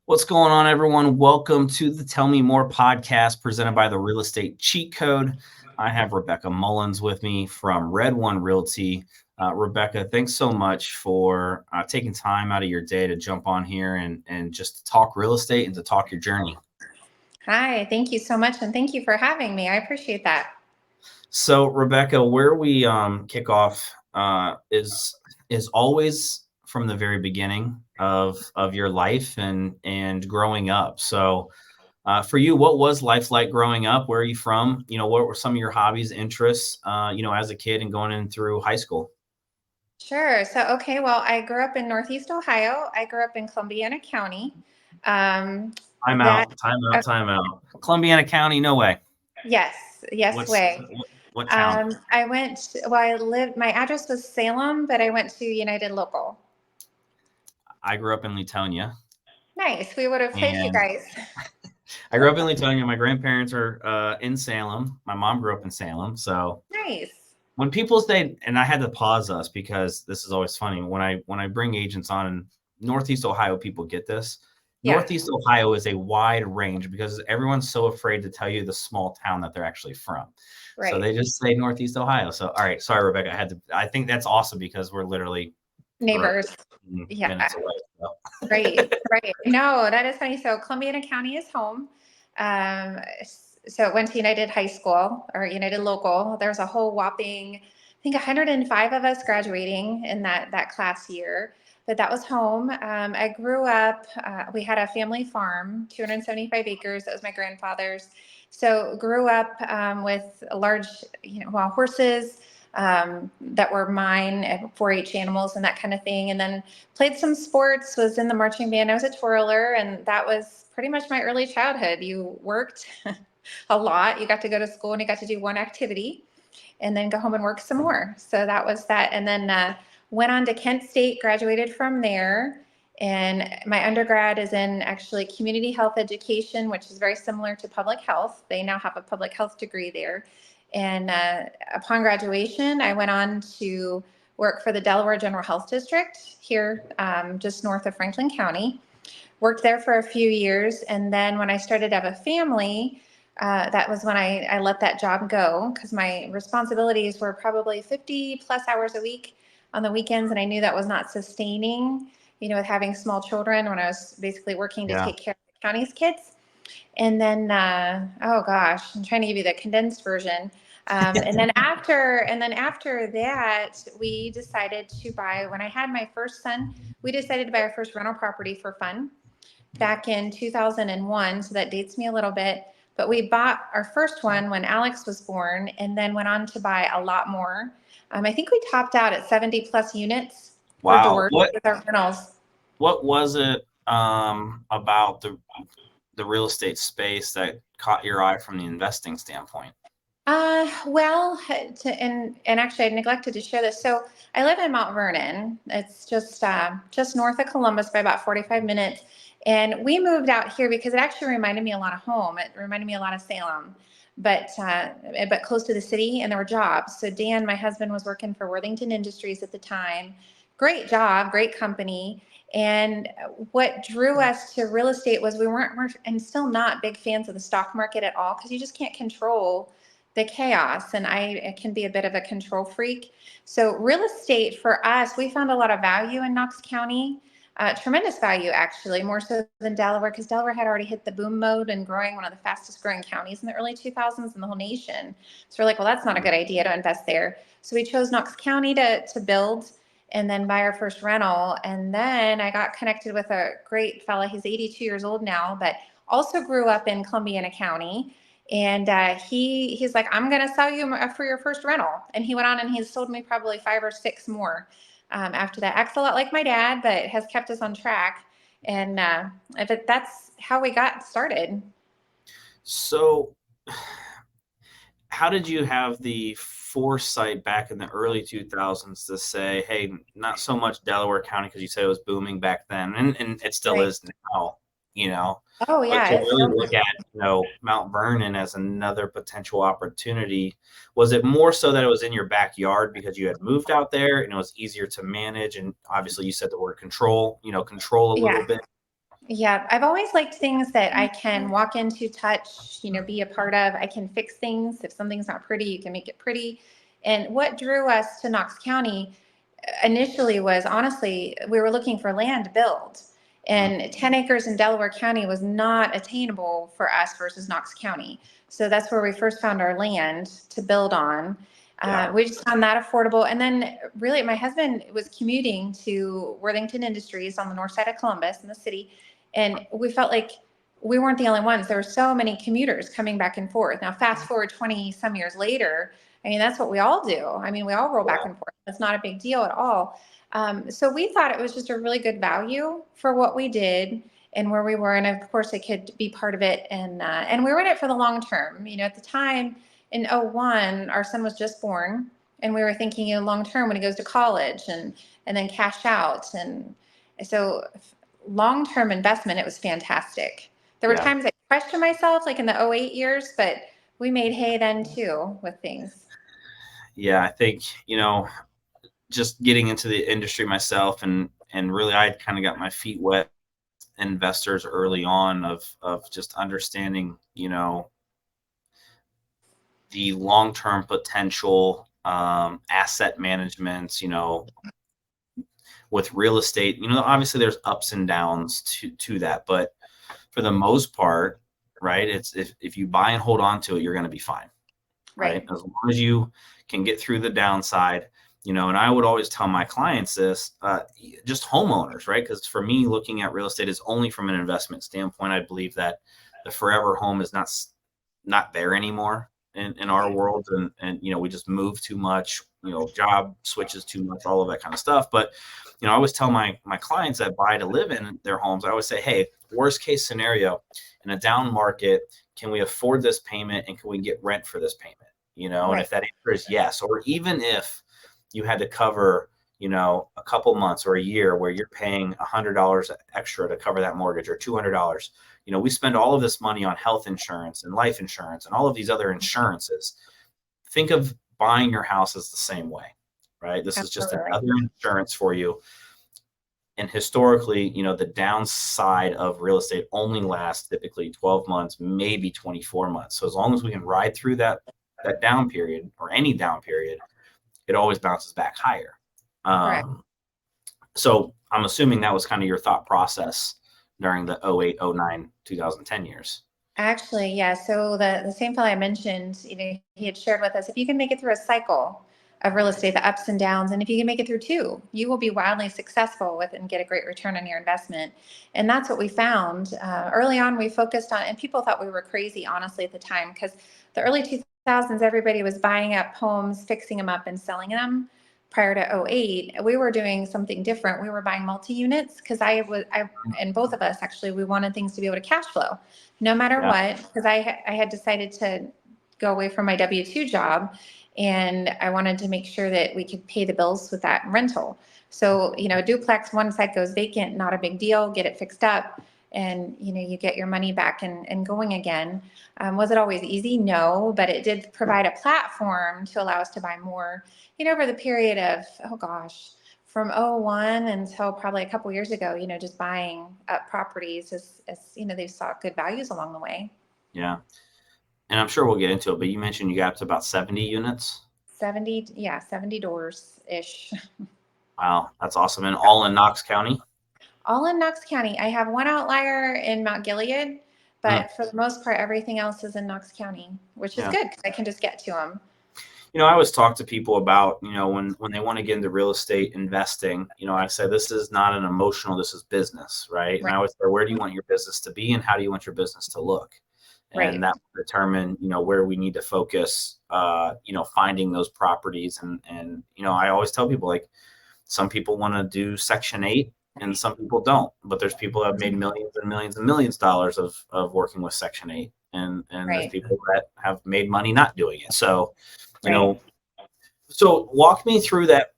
What's going on, everyone? Welcome to the Tell Me More podcast presented by the Real Estate Cheat Code. I have Rebekah Mullins with me from Red One Realty. Rebekah, thanks so much for taking time out of your day to jump on here and just to talk real estate and to talk your journey. Hi, thank you so much, and thank you for having me. I appreciate that. So, Rebekah, where we kick off is always from the very beginning of your life and growing up. So, for you, what was life like growing up? Where are you from? What were some of your hobbies, interests, as a kid and going in through high school? Sure. Well, I grew up in Northeast Ohio. I grew up in Columbiana County. Um, Time that, out, time out, uh, time out. Columbiana County, no way. yes, What's way. what town? I lived, my address was Salem, but I went to United Local. I grew up in Latonia, Nice. We would have placed you and guys. I grew up in Latonia. My grandparents are in Salem. My mom grew up in Salem. So Nice. when people say, and I had to pause us because this is always funny when I bring agents on in Northeast Ohio, people get this. Yeah, Northeast Ohio is a wide range because everyone's so afraid to tell you the small town that they're actually from. So right. they just say Northeast Ohio. So, all right. Sorry, Rebekah. I think that's awesome because we're literally Neighbors. Yeah, minutes away. So. right. No, that is funny. So Columbiana County is home. So it went to United High School or United Local. There's a whole whopping, I think 105 of us graduating in that class year. But that was home. I grew up, we had a family farm, 275 acres. That was my grandfather's. So grew up with a large, horses that were mine, 4-H animals and that kind of thing. And then played some sports, was in the marching band. I was a twirler, and that was pretty much my early childhood. You worked a lot. You got to go to school and you got to do one activity and then go home and work some more. So that was that. And then went on to Kent State, graduated from there. And my undergrad is in actually community health education, which is very similar to public health. They now have a public health degree there. And upon graduation, I went on to work for the Delaware General Health District here just north of Franklin County. Worked there for a few years. And then when I started to have a family, that was when I let that job go because my responsibilities were probably 50 plus hours a week on the weekends. And I knew that was not sustaining, with having small children when I was basically working to Yeah. take care of the county's kids. And then, oh gosh, I'm trying to give you the condensed version. And then after that, we decided to buy, when I had my first son, we decided to buy our first rental property for fun back in 2001. So that dates me a little bit. But we bought our first one when Alex was born and then went on to buy a lot more. I think we topped out at 70 plus units or Wow. doors with our rentals. What was it about the real estate space that caught your eye from the investing standpoint? And actually, I neglected to share this. So I live in Mount Vernon. It's just north of Columbus by about 45 minutes. And we moved out here because it actually reminded me a lot of home. It reminded me a lot of Salem, but close to the city, and there were jobs. So Dan, my husband, was working for Worthington Industries at the time. Great job, great company. And what drew us to real estate was we're and still not big fans of the stock market at all because you just can't control the chaos, and I can be a bit of a control freak. So real estate for us, we found a lot of value in Knox County, tremendous value actually, more so than Delaware, because Delaware had already hit the boom mode and growing, one of the fastest growing counties in the early 2000s in the whole nation. So we're like, well, that's not a good idea to invest there. So we chose Knox County to build and then buy our first rental. And then I got connected with a great fella. He's 82 years old now, but also grew up in Columbiana County. And he's like, I'm going to sell you for your first rental. And he went on and he's sold me probably 5 or 6 more after that. Acts a lot like my dad, but has kept us on track. And but that's how we got started. So, how did you have the foresight back in the early 2000s to say, hey, not so much Delaware County, because you said it was booming back then, and it still Right. is now, Oh, but yeah. to It's really still look at, Mount Vernon as another potential opportunity, was it more so that it was in your backyard because you had moved out there and it was easier to manage? And obviously you said the word control, control a little yeah. bit. Yeah, I've always liked things that I can walk into, touch, be a part of. I can fix things. If something's not pretty, you can make it pretty. And what drew us to Knox County initially was, honestly, we were looking for land to build. Mm, And 10 acres in Delaware County was not attainable for us versus Knox County. So that's where we first found our land to build on. yeah, We just found that affordable. And then, really, my husband was commuting to Worthington Industries on the north side of Columbus in the city. And we felt like we weren't the only ones. There were so many commuters coming back and forth. Now, fast forward 20 some years later, I mean, that's what we all do. I mean, we all roll back yeah, and forth. It's not a big deal at all. So we thought it was just a really good value for what we did and where we were. And of course, I could be part of it. And we were in it for the long term. At the time in '01, our son was just born. And we were thinking, long term when he goes to college and then cash out. And so long-term investment, it was fantastic. There were yeah. times I questioned myself, like in the '08 years, but we made hay then too with things. Yeah, I think, just getting into the industry myself and really I kind of got my feet wet investors early on of just understanding, the long-term potential asset management, with real estate, obviously there's ups and downs to that, but for the most part, right, it's if you buy and hold on to it, you're going to be fine, right? Right. As long as you can get through the downside, and I would always tell my clients this, just homeowners, right? Because for me, looking at real estate is only from an investment standpoint. I believe that the forever home is not there anymore in our world, and we just move too much, job switches too much, all of that kind of stuff. But I always tell my clients that buy to live in their homes, I always say, hey, worst case scenario in a down market, can we afford this payment and can we get rent for this payment? And Right. if that answer is yes, or even if you had to cover, a couple months or a year where you're paying $100 extra to cover that mortgage or $200, we spend all of this money on health insurance and life insurance and all of these other insurances. Think of buying your house as the same way, right? This is just Absolutely. another insurance for you. And historically, the downside of real estate only lasts typically 12 months, maybe 24 months. So as long as we can ride through that down period or any down period, it always bounces back higher. Correct. So I'm assuming that was kind of your thought process during the '08, '09, 2010 years. Actually, yeah. So the same fellow I mentioned, he had shared with us, if you can make it through a cycle of real estate, the ups and downs, and if you can make it through two, you will be wildly successful with it and get a great return on your investment. And that's what we found. Early on, we focused on, and people thought we were crazy, honestly, at the time, because the early 2000s, everybody was buying up homes, fixing them up, and selling them. Prior to '08, we were doing something different. We were buying multi-units because and both of us actually, we wanted things to be able to cash flow no matter Yeah. what, because I had decided to go away from my W-2 job, and I wanted to make sure that we could pay the bills with that rental. So, a duplex, one side goes vacant, not a big deal, get it fixed up, and, you get your money back and going again. Was it always easy? No, but it did provide a platform to allow us to buy more, over the period of, oh gosh, from '01 until probably a couple years ago, just buying up properties as they've sought good values along the way. Yeah. And I'm sure we'll get into it, but you mentioned you got up to about 70 units. 70, yeah, 70 doors ish. Wow, that's awesome. And all in Knox County. All in Knox County. I have one outlier in Mount Gilead, Mm, but for the most part, everything else is in Knox County, which is yeah. good because I can just get to them. I always talk to people about, when they want to get into real estate investing, I say, this is not an emotional, this is business, right? And I Right, always say, where do you want your business to be and how do you want your business to look? And right, that will determine, where we need to focus, finding those properties. And, I always tell people, like, some people want to do Section 8 and some people don't, but there's people that have made millions and millions and millions of dollars of working with Section 8. And there's right, people that have made money not doing it. So, you right. know, so walk me through that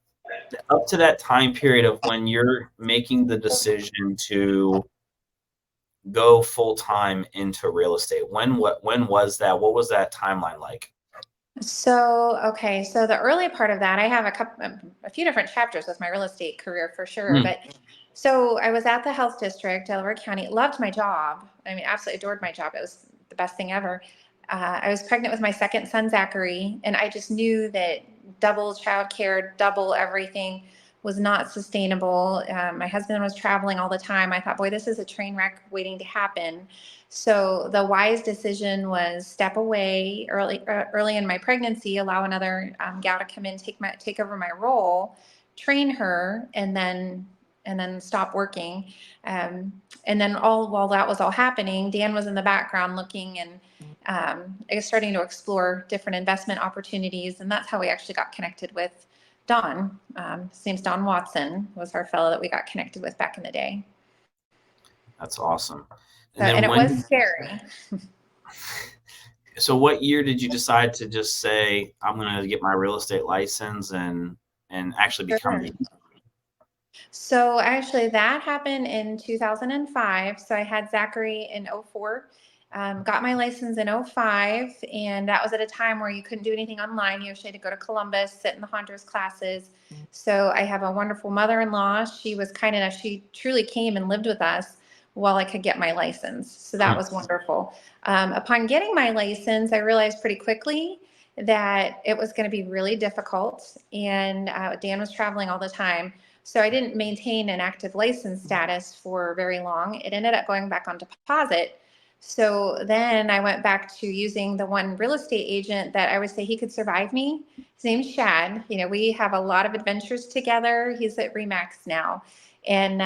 up to that time period of when you're making the decision to go full time into real estate. When was that? What was that timeline like? So, okay. So the early part of that, I have a few different chapters with my real estate career for sure. Mm, But So I was at the health district, Delaware County, loved my job. I mean, absolutely adored my job. It was the best thing ever. I was pregnant with my second son, Zachary, and I just knew that double childcare, double everything was not sustainable. My husband was traveling all the time. I thought, boy, this is a train wreck waiting to happen. So the wise decision was step away early in my pregnancy, allow another gal to come in, take over my role, train her, and then stop working. And then all while that was all happening, Dan was in the background looking and starting to explore different investment opportunities. And that's how we actually got connected with Don. His name's Don Watson, was our fellow that we got connected with back in the day. That's awesome. So, And then and it was scary. so what year did you decide to just say, I'm going to get my real estate license and actually become Sure. the So actually that happened in 2005. So I had Zachary in '04, got my license in '05, and that was at a time where you couldn't do anything online. You actually had to go to Columbus, sit in the Honduras classes. So I have a wonderful mother-in-law. She was kind enough. She truly came and lived with us while I could get my license. So that was wonderful. Upon getting my license, I realized pretty quickly that it was going to be really difficult. And Dan was traveling all the time. So I didn't maintain an active license status for very long. It ended up going back on deposit. So then I went back to using the one real estate agent that I would say he could survive me. His name's Shad. You know, we have a lot of adventures together. He's at Remax now. And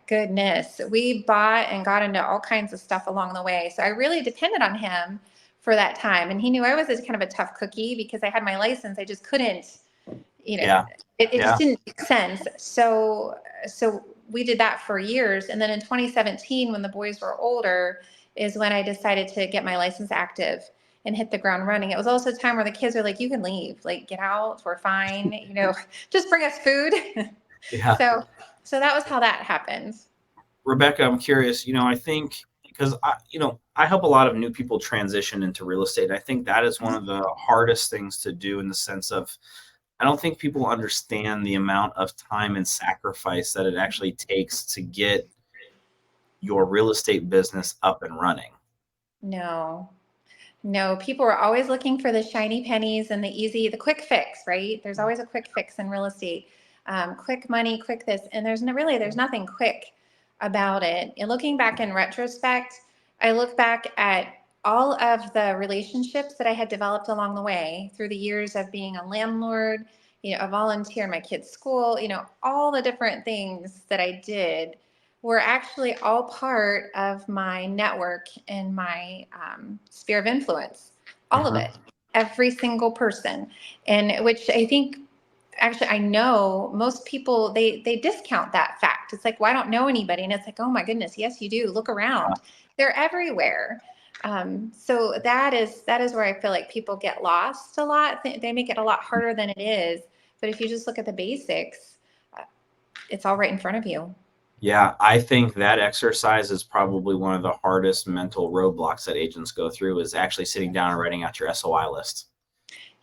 goodness, we bought and got into all kinds of stuff along the way. So I really depended on him for that time. And he knew I was a kind of a tough cookie because I had my license. I just couldn't, Yeah. it just didn't make sense. So we did that for years. And then in 2017, when the boys were older, is when I decided to get my license active and hit the ground running. It was also a time where the kids are like, you can leave, like get out, we're fine, just bring us food. Yeah. So that was how that happened. Rebekah, I'm curious, I think because I help a lot of new people transition into real estate. I think that is one of the hardest things to do in the sense of I don't think people understand the amount of time and sacrifice that it actually takes to get your real estate business up and running. No, people are always looking for the shiny pennies and the quick fix, right? There's always a quick fix in real estate. Quick money, quick this. And there's nothing quick about it. And looking back in retrospect, I look back at all of the relationships that I had developed along the way through the years of being a landlord, a volunteer in my kids' school, all the different things that I did were actually all part of my network and my sphere of influence. All of Mhm. it, every single person. And which I think, actually, I know most people, they discount that fact. It's like, well, I don't know anybody. And it's like, oh my goodness, yes, you do. Look around. They're everywhere. So that is where I feel like people get lost a lot. They make it a lot harder than it is. But if you just look at the basics, it's all right in front of you. Yeah, I think that exercise is probably one of the hardest mental roadblocks that agents go through is actually sitting down and writing out your SOI list.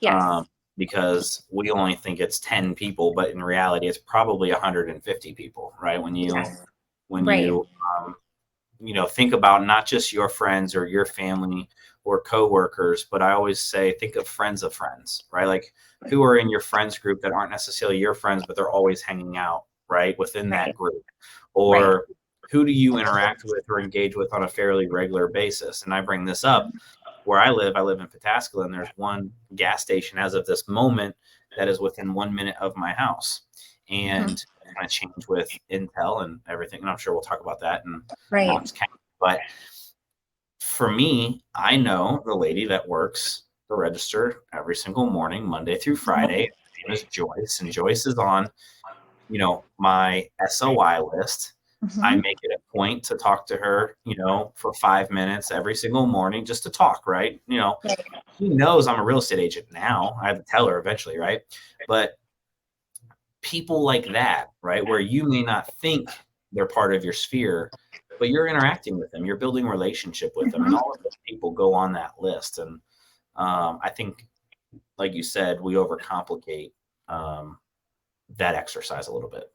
Yes. Because we only think it's 10 people, but in reality, it's probably 150 people, right? When you Yes. when Right. you think about not just your friends or your family or coworkers, but I always say think of friends of friends, right? Like who are in your friends group that aren't necessarily your friends, but they're always hanging out, right, within that Right. group, Right. or who do you interact with or engage with on a fairly regular basis? And I bring this up where I live in Pataskala, and there's one gas station as of this moment that is within 1 minute of my house. And Mhm. it's going to change with Intel and everything. And I'm sure we'll talk about that in Right. Knox County. But for me, I know the lady that works the register every single morning, Monday through Friday. Her name is Joyce, and Joyce is on, my SOI list. I Mhm. make it a point to talk to her, for 5 minutes every single morning just to talk, right? Right. She knows I'm a real estate agent now. I have to tell her eventually, right? But people like that, right, where you may not think they're part of your sphere, but you're interacting with them, you're building a relationship with them, and Mhm. all of those people go on that list. And I think, like you said, we overcomplicate that exercise a little bit.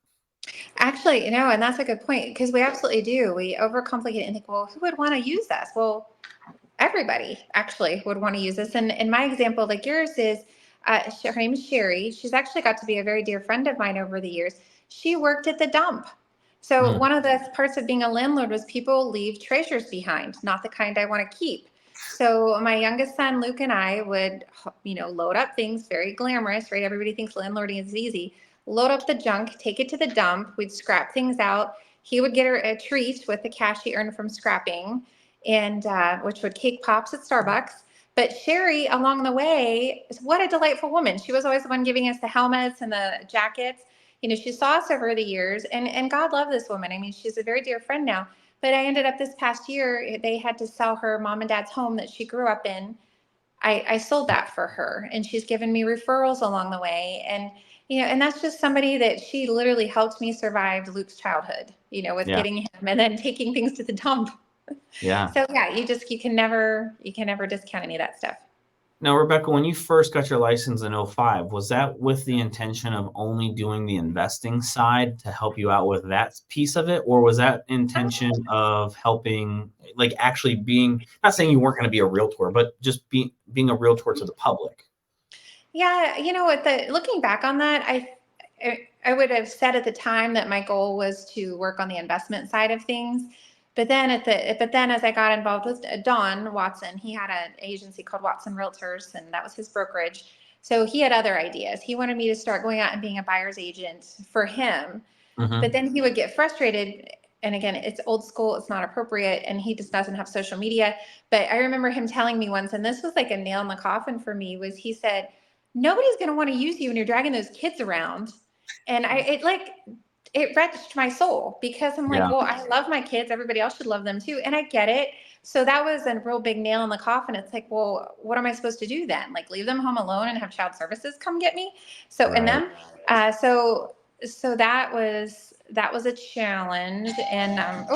Actually, and that's a good point because we absolutely do. We overcomplicate it and think, well, who would want to use this? Well, everybody actually would want to use this. And in my example, like yours is, her name is Sherry. She's actually got to be a very dear friend of mine over the years. She worked at the dump. So Mm, one of the parts of being a landlord was people leave treasures behind, not the kind I want to keep. So my youngest son, Luke, and I would, load up things, very glamorous, right? Everybody thinks landlording is easy. Load up the junk, take it to the dump. We'd scrap things out. He would get a treat with the cash he earned from scrapping, and which would cake pops at Starbucks. But Sherry, along the way, what a delightful woman. She was always the one giving us the helmets and the jackets. She saw us over the years, and God love this woman. I mean, she's a very dear friend now. But I ended up this past year, they had to sell her mom and dad's home that she grew up in. I sold that for her, and she's given me referrals along the way. And that's just somebody that she literally helped me survive Luke's childhood, with yeah. getting him and then taking things to the dump. Yeah. So yeah, you can never discount any of that stuff. Now, Rebecca, when you first got your license in '05, was that with the intention of only doing the investing side to help you out with that piece of it? Or was that intention of helping, like actually being, not saying you weren't going to be a realtor, but just being a realtor to the public? Yeah, what the looking back on that, I would have said at the time that my goal was to work on the investment side of things. But then as I got involved with Don Watson, he had an agency called Watson Realtors, and that was his brokerage. So he had other ideas. He wanted me to start going out and being a buyer's agent for him. But Hmm. then he would get frustrated. And again, it's old school, it's not appropriate, and he just doesn't have social media. But I remember him telling me once, and this was like a nail in the coffin for me, was he said, nobody's going to want to use you when you're dragging those kids around. And it wrenched my soul because I'm like, Yeah. well, I love my kids. Everybody else should love them too. And I get it. So that was a real big nail in the coffin. It's like, well, what am I supposed to do then? Like leave them home alone and have child services come get me? So, and Right. them, so that was a challenge. And,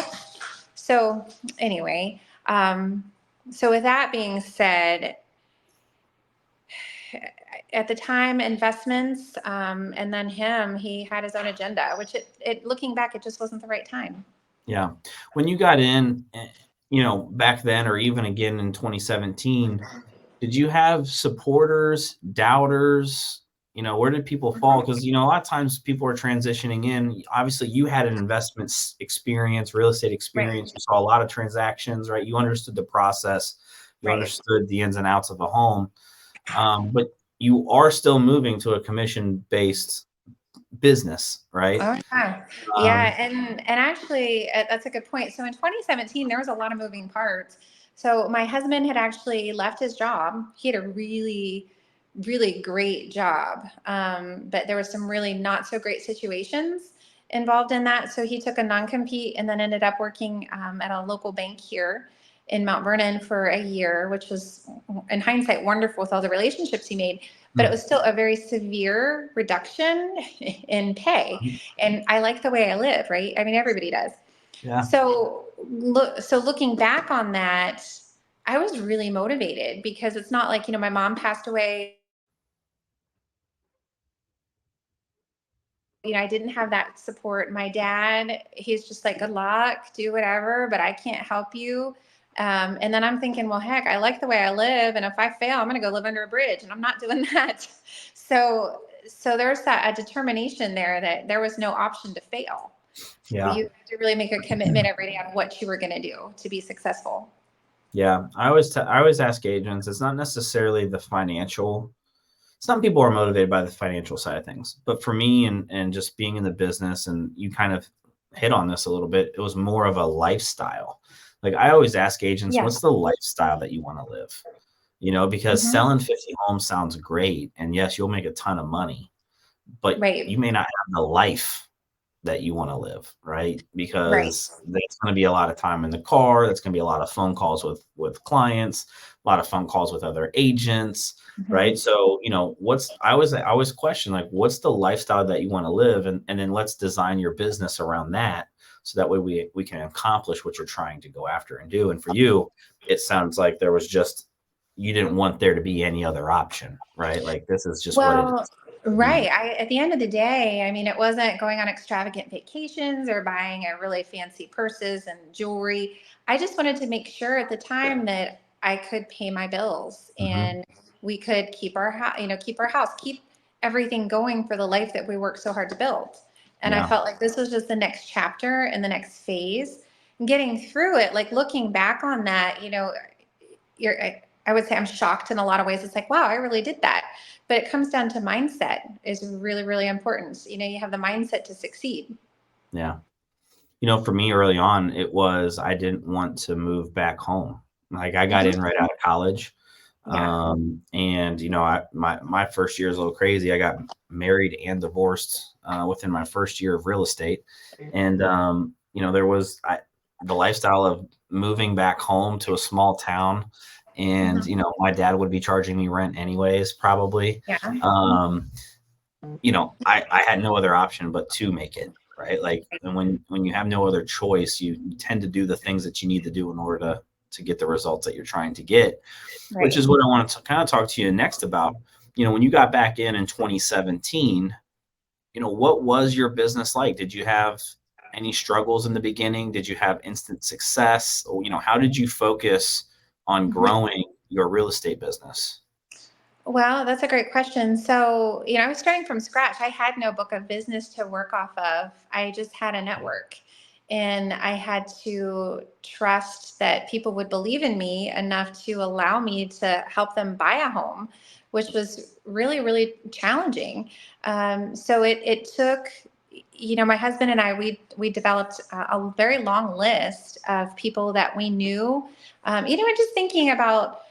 so anyway, so with that being said, at the time investments, and then he had his own agenda, which looking back, it just wasn't the right time. Yeah. When you got in, back then or even again in 2017, did you have supporters, doubters? Where did people fall? Mhm. Because, a lot of times people are transitioning in. Obviously, you had an investment experience, real estate Right, experience. You saw a lot of transactions, right? You understood the process. You right. understood the ins and outs of a home. But you are still moving to a commission-based business, right? Oh yeah, Um, yeah, and actually, that's a good point. So in 2017, there was a lot of moving parts. So my husband had actually left his job. He had a really, really great job, but there was some really not so great situations involved in that. So he took a non-compete and then ended up working at a local bank here in Mount Vernon for a year, which was, in hindsight, wonderful with all the relationships he made. But it was still a very severe reduction in pay, and I like the way I live, right? I mean, everybody does. yeah. So looking back on that, I was really motivated because it's not like, my mom passed away. I didn't have that support. My dad, he's just like, good luck, do whatever, but I can't help you. And then I'm thinking, well, heck, I like the way I live. And if I fail, I'm going to go live under a bridge, and I'm not doing that. So there's that a determination there that there was no option to fail. So Yeah. you had to really make a commitment every day on what you were going to do to be successful. Yeah, I always ask agents. It's not necessarily the financial. Some people are motivated by the financial side of things, but for me and just being in the business, and you kind of hit on this a little bit, it was more of a lifestyle. Like I always ask agents, Yeah. what's the lifestyle that you want to live? Because Hmm. selling 50 homes sounds great, and yes, you'll make a ton of money, but you Right. may not have the life that you want to live, right? Right. Because that's going to be a lot of time in the car. That's going to be a lot of phone calls with clients, a lot of phone calls with other agents, right? Hmm. So, I always question, like, what's the lifestyle that you want to live, and then let's design your business around that, so that way we can accomplish what you're trying to go after and do. And for you, it sounds like there was just, you didn't want there to be any other option, right? Like this is just what it Well, is. Right. At the end of the day, I mean, it wasn't going on extravagant vacations or buying a really fancy purses and jewelry. I just wanted to make sure at the time that I could pay my bills Mm-hmm. and we could keep our house, keep our house, keep everything going for the life that we worked so hard to build. And I Yeah. felt like this was just the next chapter and the next phase. And getting through it, like looking back on that, I would say I'm shocked in a lot of ways. It's like, wow, I really did that. But it comes down to mindset is really, really important. You have the mindset to succeed. Yeah. For me early on, it was I didn't want to move back home. Like I got in Mhm. right out of college. Yeah. And my first year is a little crazy. I got married and divorced within my first year of real estate. And there was the lifestyle of moving back home to a small town. And, Mhm. my dad would be charging me rent anyways, probably. Yeah. Um, I had no other option but to make it, right? Like, and when you have no other choice, you tend to do the things that you need to do in order to get the results that you're trying to get, which Right. is what I want to kind of talk to you next about. When you got back in 2017, what was your business like? Did you have any struggles in the beginning? Did you have instant success? Or, how did you focus on Mhm. growing your real estate business? Well, that's a great question. So, I was starting from scratch. I had no book of business to work off of. I just had a network. And I had to trust that people would believe in me enough to allow me to help them buy a home, which was really, really challenging. So it took, my husband and I, we developed a very long list of people that we knew. And just thinking about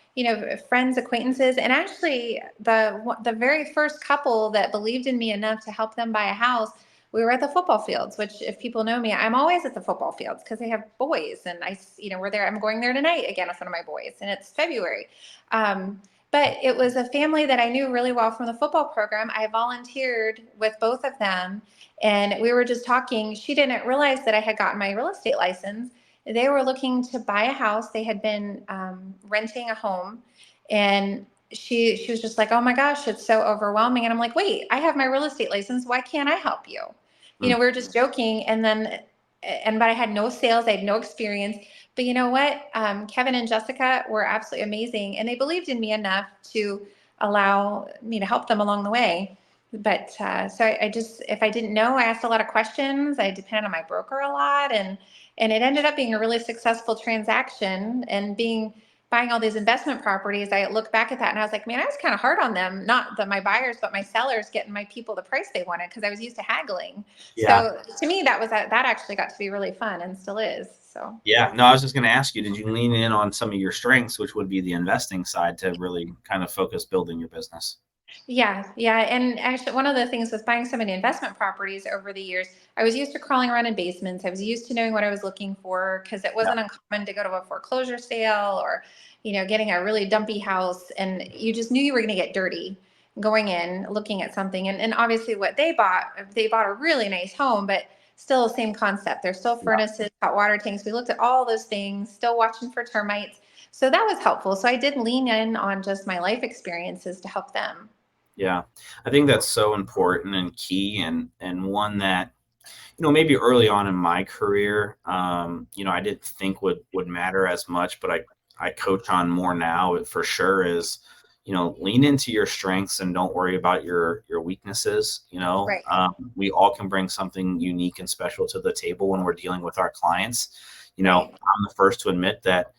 friends, acquaintances, and actually the very first couple that believed in me enough to help them buy a house. We were at the football fields, which if people know me, I'm always at the football fields because they have boys, and we're there. I'm going there tonight again with one of my boys, and it's February. Um, but it was a family that I knew really well from the football program. I volunteered with both of them, and we were just talking. She didn't realize that I had gotten my real estate license. They were looking to buy a house. They had been renting a home, and she was just like, "Oh my gosh, it's so overwhelming." And I'm like, "Wait, I have my real estate license. Why can't I help you?" We were just joking, but I had no sales. I had no experience. But you know what? Kevin and Jessica were absolutely amazing, and they believed in me enough to allow me to help them along the way. But so I just, if I didn't know, I asked a lot of questions. I depended on my broker a lot, and it ended up being a really successful transaction. And buying all these investment properties, I look back at that and I was like, man, I was kind of hard on them, not my buyers, but my sellers, getting my people the price they wanted because I was used to haggling. Yeah. So to me, that actually got to be really fun and still is. So. Yeah. No, I was just going to ask you, did you lean in on some of your strengths, which would be the investing side, to really kind of focus building your business? Yeah, yeah. And actually, one of the things with buying so many investment properties over the years, I was used to crawling around in basements. I was used to knowing what I was looking for because it Yeah. wasn't uncommon to go to a foreclosure sale or, getting a really dumpy house. And you just knew you were going to get dirty going in, looking at something. And obviously, what they bought a really nice home, but still the same concept. There's still Yeah. furnaces, hot water tanks. We looked at all those things, still watching for termites. So that was helpful. So I did lean in on just my life experiences to help them. Yeah. I think that's so important and key, and one that, maybe early on in my career, I didn't think would matter as much, but I coach on more now for sure is, lean into your strengths and don't worry about your weaknesses. Right. We all can bring something unique and special to the table when we're dealing with our clients. Right. I'm the first to admit that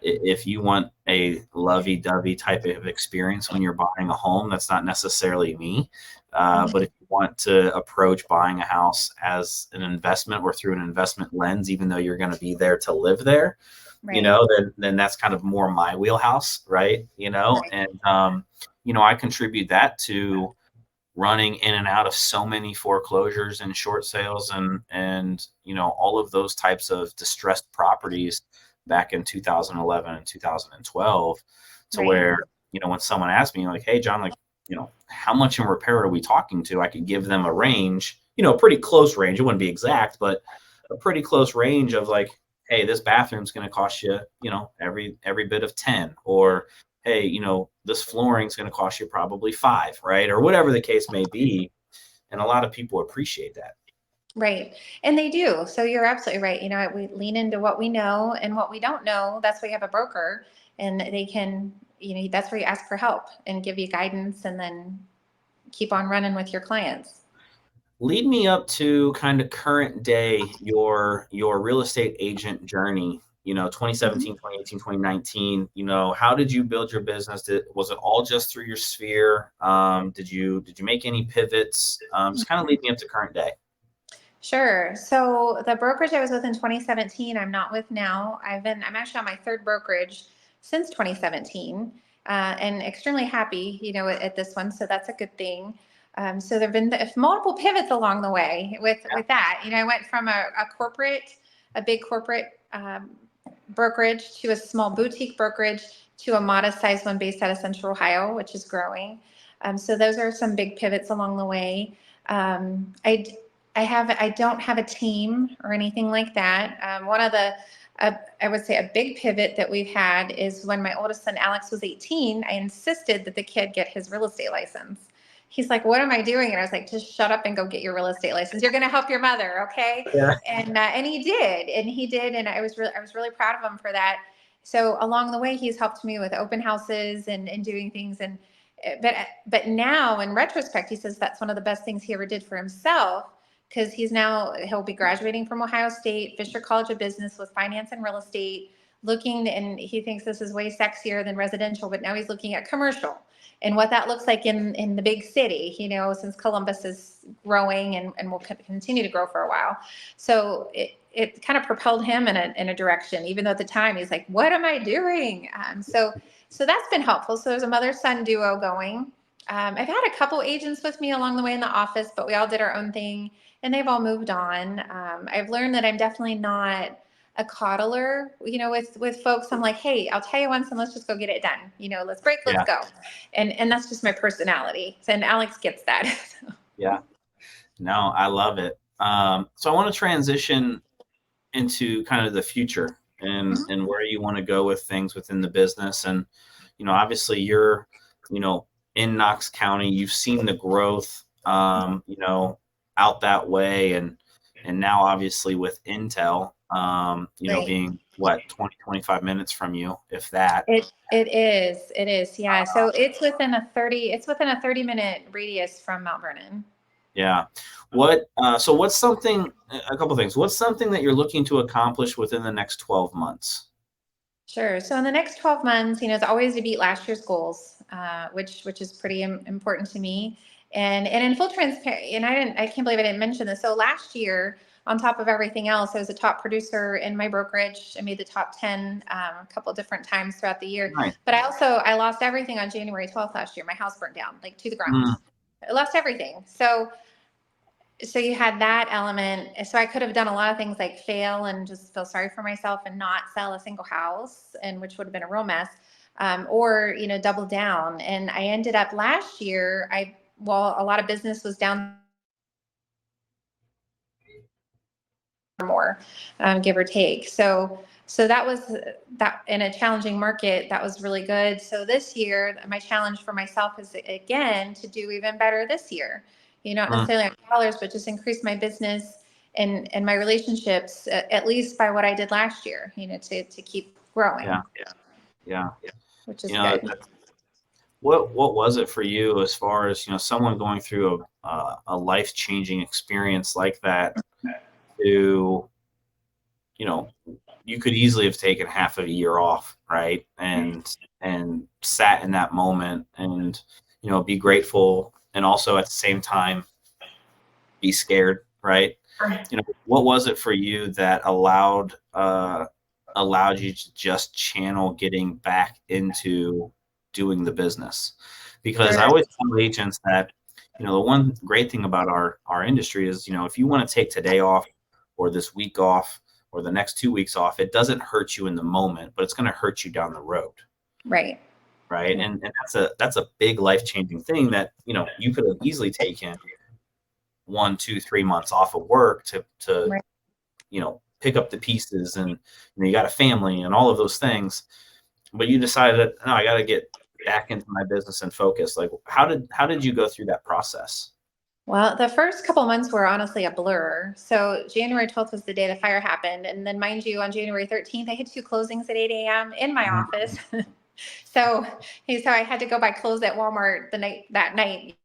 if you want a lovey-dovey type of experience when you're buying a home, that's not necessarily me. But if you want to approach buying a house as an investment or through an investment lens, even though you're going to be there to live there, Right. then that's kind of more my wheelhouse, right? Right. And I contribute that to running in and out of so many foreclosures and short sales and all of those types of distressed properties back in 2011 and 2012, to Right. where when someone asked me like, hey John, like, how much in repair are we talking to, I could give them a range, a pretty close range. It wouldn't be exact, but a pretty close range of like, hey, this bathroom's going to cost you, every bit of 10, or hey, this flooring is going to cost you probably 5, right? Or whatever the case may be. And a lot of people appreciate that. Right. And they do. So you're absolutely right. We lean into what we know, and what we don't know. That's why you have a broker, and they can, that's where you ask for help and give you guidance, and then keep on running with your clients. Lead me up to kind of current day, your real estate agent journey, 2017, 2018, 2019. How did you build your business? Was it all just through your sphere? Did you make any pivots? Just kind of lead me up to current day. Sure. So the brokerage I was with in 2017, I'm not with now. I'm actually on my third brokerage since 2017, and extremely happy, at this one. So that's a good thing. So there've been multiple pivots along the way with that. I went from a big corporate brokerage, to a small boutique brokerage, to a modest sized one based out of Central Ohio, which is growing. So those are some big pivots along the way. I don't have a team or anything like that. One of the, I would say, a big pivot that we've had is when my oldest son, Alex, was 18, I insisted that the kid get his real estate license. He's like, what am I doing? And I was like, just shut up and go get your real estate license. You're going to help your mother. Okay. Yeah. And he did. And I was really proud of him for that. So along the way, he's helped me with open houses and doing things. But now in retrospect, he says that's one of the best things he ever did for himself, because he'll be graduating from Ohio State, Fisher College of Business, with finance and real estate, and he thinks this is way sexier than residential, but now he's looking at commercial and what that looks like in the big city, since Columbus is growing and will continue to grow for a while. So it kind of propelled him in a direction, even though at the time he's like, what am I doing? So that's been helpful. So there's a mother-son duo going. I've had a couple agents with me along the way in the office, but we all did our own thing, and they've all moved on. I've learned that I'm definitely not a coddler, with folks. I'm like, hey, I'll tell you once, and let's just go get it done. Let's break, let's Yeah. go. And that's just my personality. And Alex gets that. Yeah. No, I love it. So I want to transition into kind of the future and where you want to go with things within the business. And, obviously you're, in Knox County, you've seen the growth, out that way. And now obviously with Intel, Right. being what, 20, 25 minutes from you, if that. It is. Yeah. So it's within a 30-minute radius from Mount Vernon. Yeah. So what's a couple things. What's something that you're looking to accomplish within the next 12 months? Sure. So in the next 12 months, it's always to beat last year's goals, which is pretty important to me. And in full transparency, and I can't believe I didn't mention this. So last year, on top of everything else, I was a top producer in my brokerage. I made the top 10 a couple of different times throughout the year. Nice. But I lost everything on January 12th last year. My house burnt down, like, to the ground. I lost everything. So you had that element. So I could have done a lot of things, like fail and just feel sorry for myself and not sell a single house, and which would have been a real mess, or double down. And I ended up last year, a lot of business was down more, give or take. So that was that in a challenging market. That was really good. So this year, my challenge for myself is, again, to do even better this year. Not necessarily on dollars, but just increase my business and my relationships, at least by what I did last year. To keep growing. Yeah. Which is good. What was it for you, as far as, someone going through a life-changing experience like that, to, you could easily have taken half of a year off, right? And sat in that moment and, be grateful, and also at the same time be scared, right? What was it for you that allowed you to just channel getting back into doing the business? Because I Sure. always tell agents that, the one great thing about our industry is, if you want to take today off, or this week off, or the next 2 weeks off, it doesn't hurt you in the moment, but it's going to hurt you down the road. Right. Right. And that's a big life-changing thing that, you could have easily taken 1, 2, 3 months off of work to Right. pick up the pieces, and you got a family and all of those things. but you decided that, no, I got to get back into my business and focus. Like, how did you go through that process? Well, the first couple months were honestly a blur. So January 12th was the day the fire happened. And then mind you, on January 13th, I had two closings at 8 a.m. in my Mhm. office. So, so I had to go buy clothes at Walmart that night,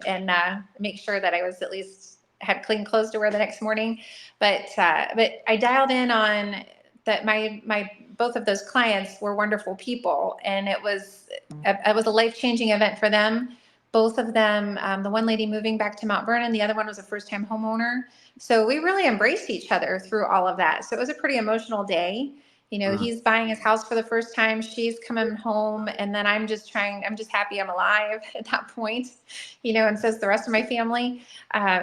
and make sure that I was at least had clean clothes to wear the next morning. But I dialed in on that. My both of those clients were wonderful people, and it was a life-changing event for them. Both of them, the one lady moving back to Mount Vernon, the other one was a first-time homeowner. So we really embraced each other through all of that. So it was a pretty emotional day. Mm. He's buying his house for the first time. She's coming home. And then I'm just happy I'm alive at that point, and so is the rest of my family.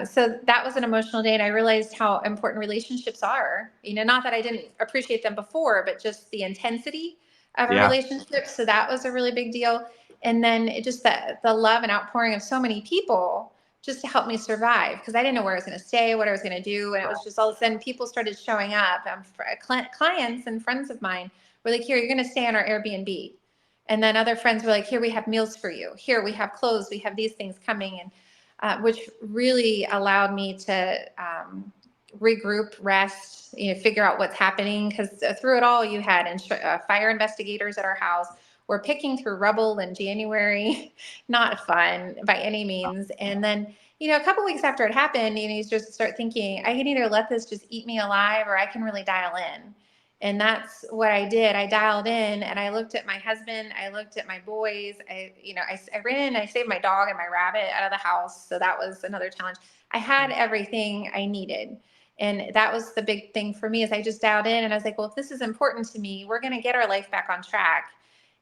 So that was an emotional day. And I realized how important relationships are, not that I didn't appreciate them before, but just the intensity of a Yeah. relationship. So that was a really big deal. And then it just the love and outpouring of so many people just to help me survive, because I didn't know where I was going to stay, what I was going to do. And it was just all of a sudden people started showing up. Clients and friends of mine were like, here, you're going to stay on our Airbnb. And then other friends were like, here, we have meals for you. Here, we have clothes. We have these things coming. And which really allowed me to regroup, rest, figure out what's happening. Because through it all, you had fire investigators at our house. We're picking through rubble in January, not fun by any means. And then, a couple weeks after it happened, you just start thinking, I can either let this just eat me alive, or I can really dial in. And that's what I did. I dialed in and I looked at my husband. I looked at my boys. I ran in and I saved my dog and my rabbit out of the house. So that was another challenge. I had everything I needed. And that was the big thing for me, is I just dialed in and I was like, well, if this is important to me, we're going to get our life back on track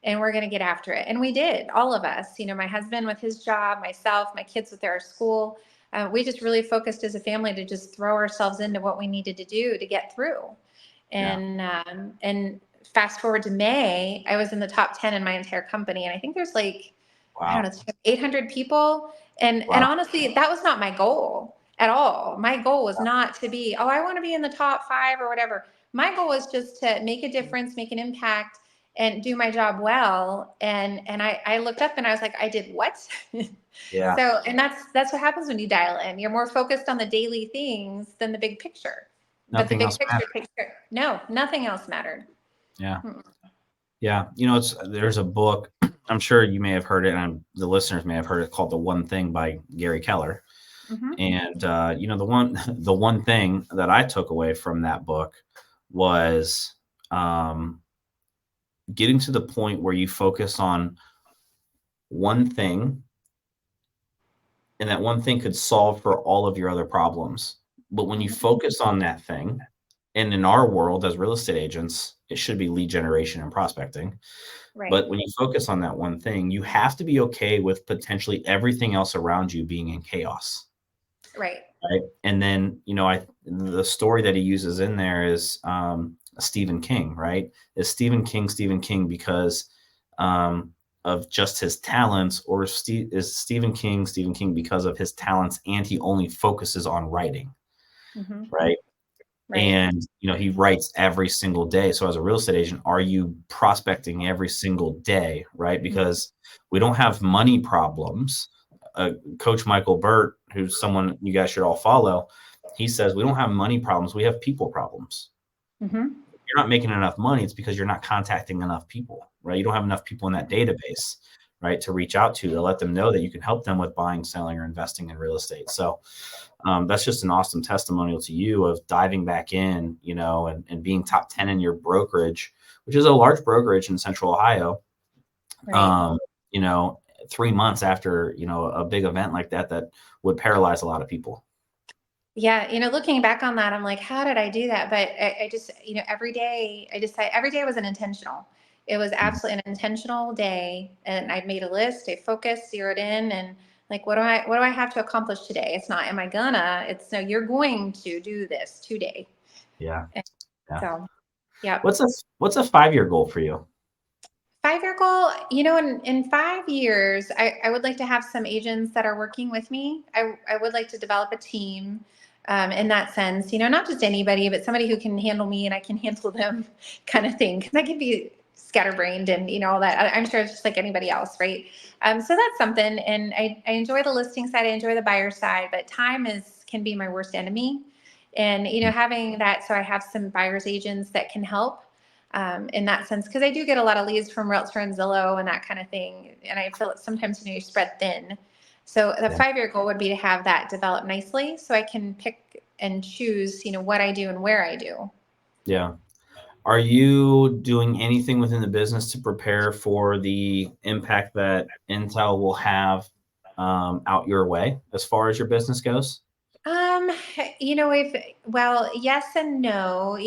and we're going to get after it. And we did, all of us, my husband with his job, myself, my kids with their school. We just really focused as a family to just throw ourselves into what we needed to do to get through. Yeah. And fast forward to May, I was in the top 10 in my entire company. And I think there's like, I Wow. don't know, 800 people. And Wow. honestly, that was not my goal at all. My goal was not to be, oh, I want to be in the top 5 or whatever. My goal was just to make a difference, make an impact, and do my job well. And I looked up and I was like, I did what? Yeah. So, and that's what happens when you dial in. You're more focused on the daily things than the big picture. But the Nothing big else picture matters. takes care. No, nothing else mattered. Yeah. Hmm. Yeah. There's a book, I'm sure you may have heard it, and the listeners may have heard it, called The One Thing by Gary Keller. Mm-hmm. And the one thing that I took away from that book was um, getting to the point where you focus on one thing, and that one thing could solve for all of your other problems. But when you focus on that thing, and in our world as real estate agents, it should be lead generation and prospecting. Right. But when you focus on that one thing, you have to be okay with potentially everything else around you being in chaos. Right. Right. And then, the story that he uses in there is Stephen King, right? Is Stephen King because of just his talents, or is Stephen King because of his talents and he only focuses on writing, Mm-hmm. right? Right. And, he writes every single day. So as a real estate agent, are you prospecting every single day, right? Because we don't have money problems. Coach Michael Burt, who's someone you guys should all follow, he says we don't have money problems. We have people problems. Mm-hmm. You're not making enough money. It's because you're not contacting enough people, right? You don't have enough people in that database, right, to reach out to let them know that you can help them with buying, selling, or investing in real estate. So that's just an awesome testimonial to you of diving back in, and being top 10 in your brokerage, which is a large brokerage in Central Ohio. Right. Um, you know, 3 months after, a big event like that would paralyze a lot of people. Yeah, looking back on that, I'm like, how did I do that? But I just, every day, every day was an intentional. It was Mhm. absolutely an intentional day, and I made a list, I focused, zeroed in, and like, what do I have to accomplish today? It's not, am I gonna? It's no, you're going to do this today. Yeah. And Yeah. so, yeah. What's a 5-year goal for you? 5 year goal, in 5 years, I would like to have some agents that are working with me. I would like to develop a team in that sense, not just anybody, but somebody who can handle me and I can handle them kind of thing. Cause scatterbrained and, all that. I'm sure it's just like anybody else, right? So that's something. And I enjoy the listing side. I enjoy the buyer side, but time can be my worst enemy. And, having that, so I have some buyer's agents that can help in that sense, because I do get a lot of leads from Realtor and Zillow and that kind of thing. And I feel sometimes, you're spread thin. So the 5-year goal would be to have that develop nicely so I can pick and choose, what I do and where I do. Yeah. Are you doing anything within the business to prepare for the impact that Intel will have out your way as far as your business goes? Um, well, yes and no.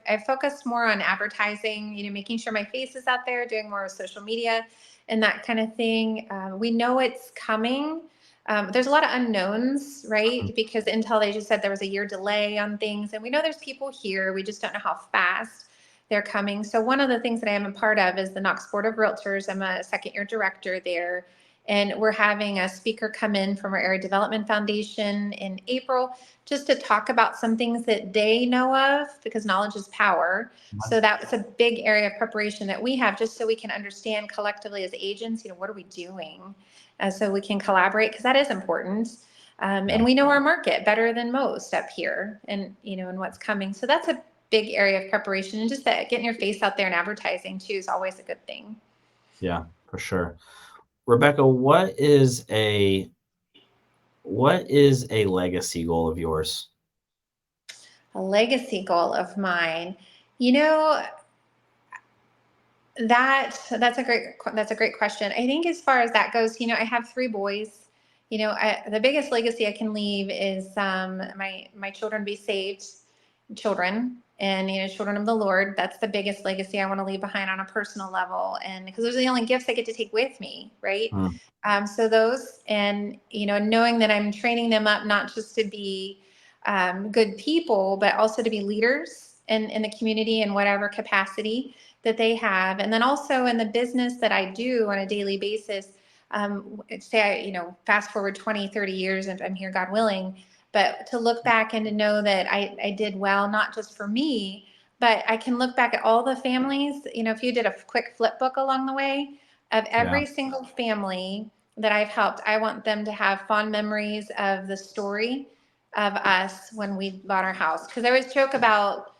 I've focused more on advertising, making sure my face is out there, doing more social media and that kind of thing. We know it's coming. There's a lot of unknowns, right? Because Intel, they just said there was a year delay on things, and we know there's people here. We just don't know how fast they're coming. So one of the things that I am a part of is the Knox Board of Realtors. I'm a second-year director there. And we're having a speaker come in from our Area Development Foundation in April just to talk about some things that they know of, because knowledge is power. So that's a big area of preparation that we have, just so we can understand collectively as agents, what are we doing? So we can collaborate, because that is important. And we know our market better than most up here, and, and what's coming. So that's a big area of preparation, and just that getting your face out there and advertising too is always a good thing. Yeah, for sure. Rebekah, what is a legacy goal of yours? A legacy goal of mine, you know, that's a great question. I think as far as that goes, I have 3 boys. The biggest legacy I can leave is my children be saved, children, and children of the Lord. That's the biggest legacy I want to leave behind on a personal level, and because those are the only gifts I get to take with me, right? So those, and knowing that I'm training them up not just to be good people, but also to be leaders in the community in whatever capacity that they have. And then also in the business that I do on a daily basis, say I, fast forward 20, 30 years, if I'm here, God willing, but to look back and to know that I did well, not just for me, but I can look back at all the families. If you did a quick flip book along the way of Yeah. every single family that I've helped, I want them to have fond memories of the story of us when we bought our house. Because I always joke about,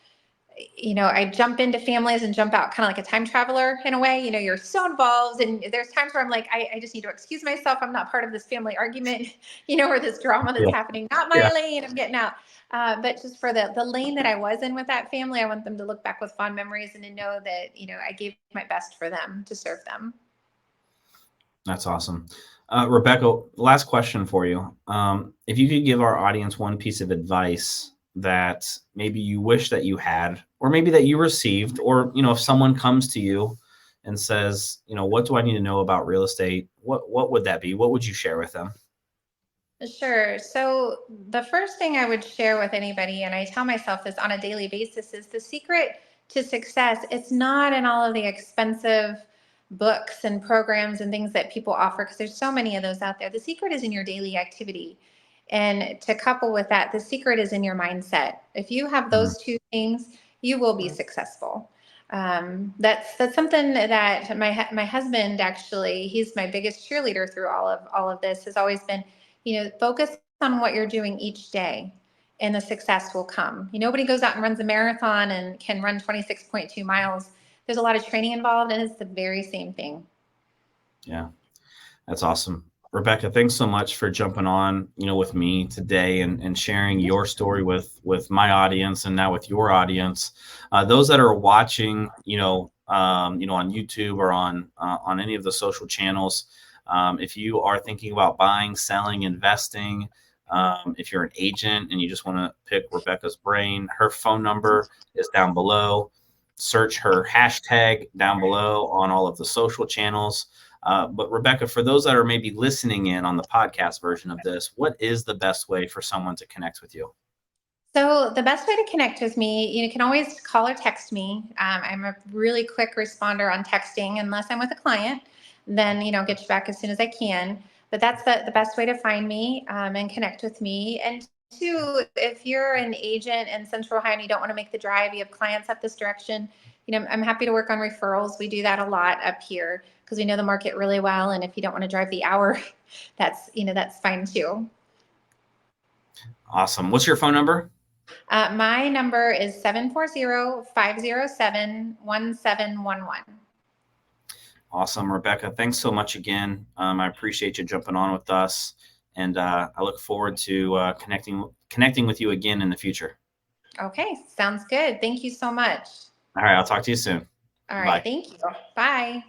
I jump into families and jump out kind of like a time traveler in a way. You're so involved, and there's times where I'm like, I just need to excuse myself. I'm not part of this family argument, or this drama that's Yeah. happening. Not my Yeah. lane. I'm getting out. But just for the lane that I was in with that family, I want them to look back with fond memories and to know that, I gave my best for them to serve them. That's awesome. Rebekah, last question for you. If you could give our audience one piece of advice that maybe you wish that you had, or maybe that you received, or, if someone comes to you and says, what do I need to know about real estate? What would that be? What would you share with them? Sure. So the first thing I would share with anybody, and I tell myself this on a daily basis, is the secret to success. It's not in all of the expensive books and programs and things that people offer, because there's so many of those out there. The secret is in your daily activity. And to couple with that, the secret is in your mindset. If you have Mhm. those 2 things, you will be successful. That's something that my husband, actually, he's my biggest cheerleader through all of this, has always been, focus on what you're doing each day, and the success will come. Nobody goes out and runs a marathon and can run 26.2 miles. There's a lot of training involved, and it's the very same thing. Yeah. That's awesome. Rebekah, thanks so much for jumping on, with me today and sharing your story with my audience and now with your audience. Those that are watching, on YouTube or on any of the social channels, if you are thinking about buying, selling, investing, if you're an agent and you just want to pick Rebekah's brain, her phone number is down below. Search her hashtag down below on all of the social channels. But Rebekah, for those that are maybe listening in on the podcast version of this, what is the best way for someone to connect with you? So the best way to connect with me, you can always call or text me. I'm a really quick responder on texting, unless I'm with a client. Then, get you back as soon as I can. But that's the best way to find me and connect with me. And two, if you're an agent in Central Ohio and you don't want to make the drive, you have clients up this direction, I'm happy to work on referrals. We do that a lot up here because we know the market really well. And if you don't want to drive the hour, that's fine too. Awesome. What's your phone number? My number is 740-507-1711. Awesome, Rebekah. Thanks so much again. I appreciate you jumping on with us, and I look forward to connecting with you again in the future. Okay, sounds good. Thank you so much. All right, I'll talk to you soon. All right, Bye. thank you. Bye.